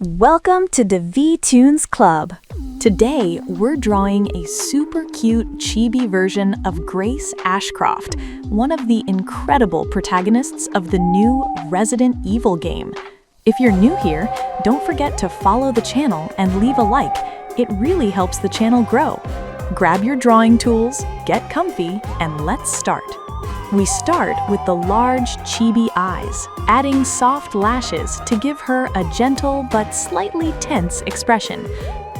Welcome to Davi Toons Club. Today, we're drawing a super cute chibi version of Grace Ashcroft, one of the incredible protagonists of the new Resident Evil game. If you're new here, don't forget to follow the channel and leave a like. It really helps the channel grow. Grab your drawing tools, get comfy, and let's start. We start with the large chibi eyes, adding soft lashes to give her a gentle but slightly tense expression.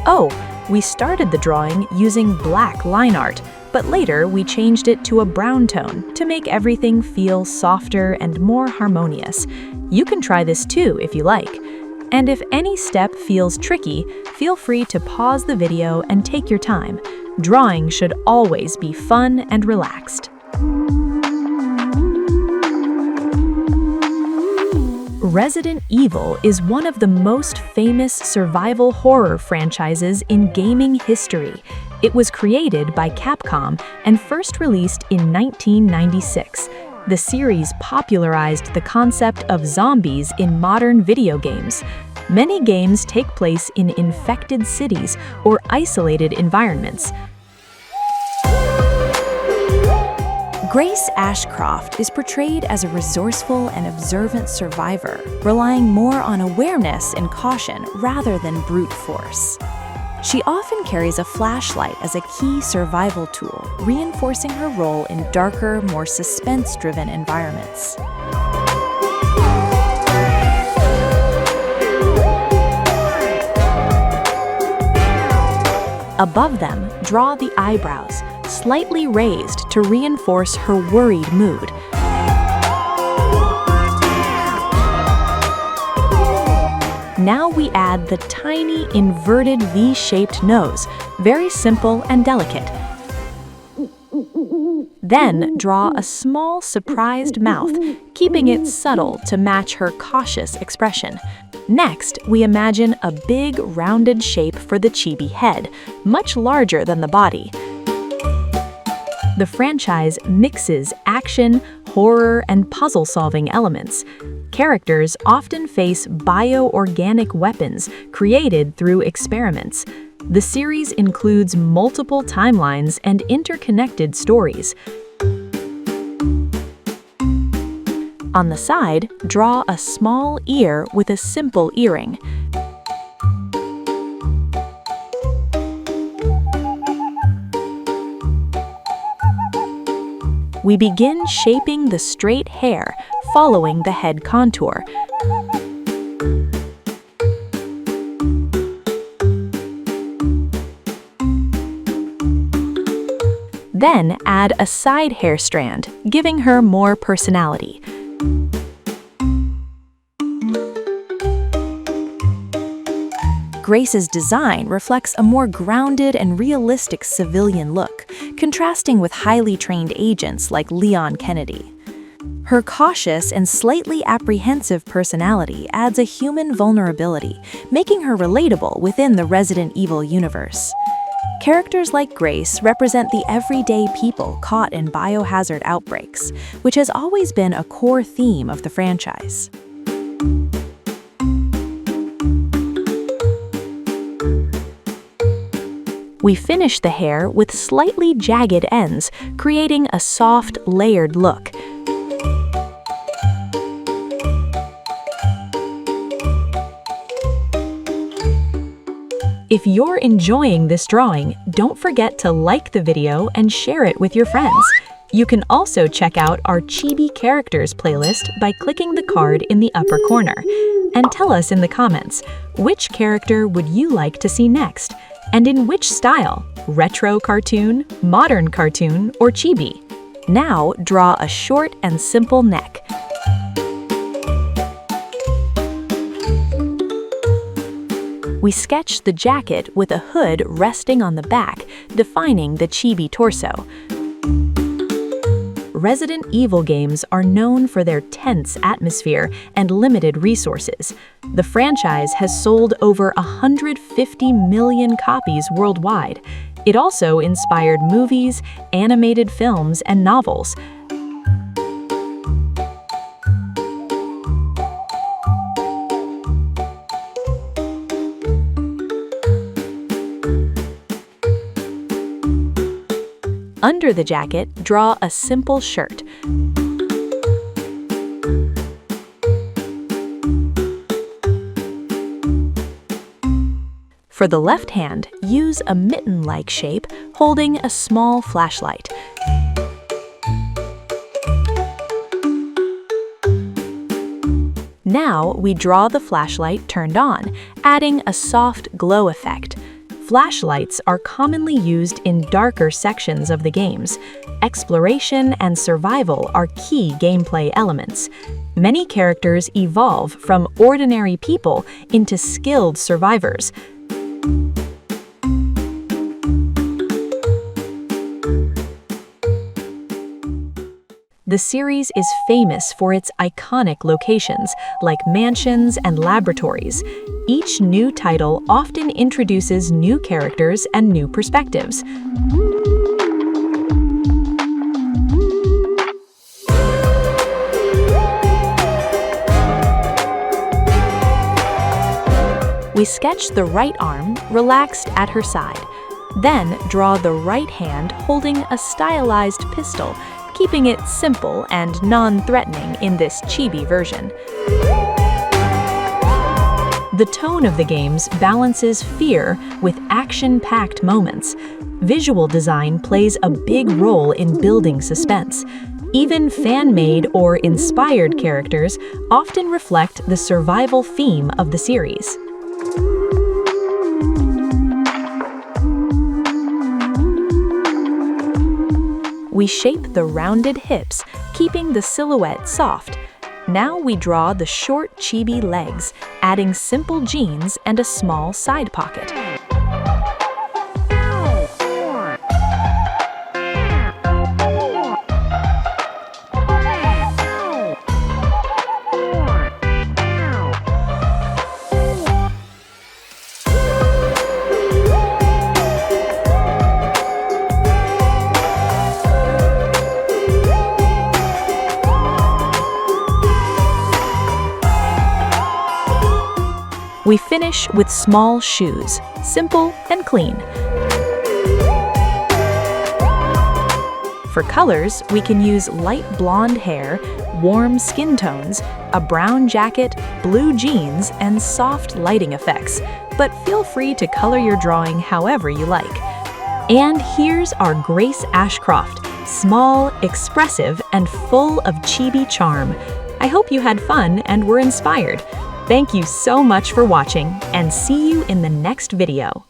Oh, we started the drawing using black line art, but later we changed it to a brown tone to make everything feel softer and more harmonious. You can try this too if you like. And if any step feels tricky, feel free to pause the video and take your time. Drawing should always be fun and relaxed. Resident Evil is one of the most famous survival horror franchises in gaming history. It was created by Capcom and first released in 1996. The series popularized the concept of zombies in modern video games. Many games take place in infected cities or isolated environments. Grace Ashcroft is portrayed as a resourceful and observant survivor, relying more on awareness and caution rather than brute force. She often carries a flashlight as a key survival tool, reinforcing her role in darker, more suspense-driven environments. Above them, draw the eyebrows, slightly raised to reinforce her worried mood. Now we add the tiny inverted V-shaped nose, very simple and delicate. Then draw a small surprised mouth, keeping it subtle to match her cautious expression. Next, we imagine a big rounded shape for the chibi head, much larger than the body. The franchise mixes action, horror, and puzzle-solving elements. Characters often face bioorganic weapons created through experiments. The series includes multiple timelines and interconnected stories. On the side, draw a small ear with a simple earring. We begin shaping the straight hair, following the head contour. Then add a side hair strand, giving her more personality. Grace's design reflects a more grounded and realistic civilian look, contrasting with highly trained agents like Leon Kennedy. Her cautious and slightly apprehensive personality adds a human vulnerability, making her relatable within the Resident Evil universe. Characters like Grace represent the everyday people caught in biohazard outbreaks, which has always been a core theme of the franchise. We finish the hair with slightly jagged ends, creating a soft, layered look. If you're enjoying this drawing, don't forget to like the video and share it with your friends. You can also check out our Chibi Characters playlist by clicking the card in the upper corner. And tell us in the comments, which character would you like to see next? And in which style? Retro cartoon, modern cartoon, or chibi? Now draw a short and simple neck. We sketch the jacket with a hood resting on the back, defining the chibi torso. Resident Evil games are known for their tense atmosphere and limited resources. The franchise has sold over 150 million copies worldwide. It also inspired movies, animated films, and novels. Under the jacket, draw a simple shirt. For the left hand, use a mitten-like shape holding a small flashlight. Now we draw the flashlight turned on, adding a soft glow effect. Flashlights are commonly used in darker sections of the games. Exploration and survival are key gameplay elements. Many characters evolve from ordinary people into skilled survivors. The series is famous for its iconic locations, like mansions and laboratories. Each new title often introduces new characters and new perspectives. We sketch the right arm, relaxed at her side. Then draw the right hand holding a stylized pistol, keeping it simple and non-threatening in this chibi version. The tone of the games balances fear with action-packed moments. Visual design plays a big role in building suspense. Even fan-made or inspired characters often reflect the survival theme of the series. We shape the rounded hips, keeping the silhouette soft. Now we draw the short chibi legs, adding simple jeans and a small side pocket. We finish with small shoes, simple and clean. For colors, we can use light blonde hair, warm skin tones, a brown jacket, blue jeans, and soft lighting effects. But feel free to color your drawing however you like. And here's our Grace Ashcroft, small, expressive, and full of chibi charm. I hope you had fun and were inspired. Thank you so much for watching, and see you in the next video.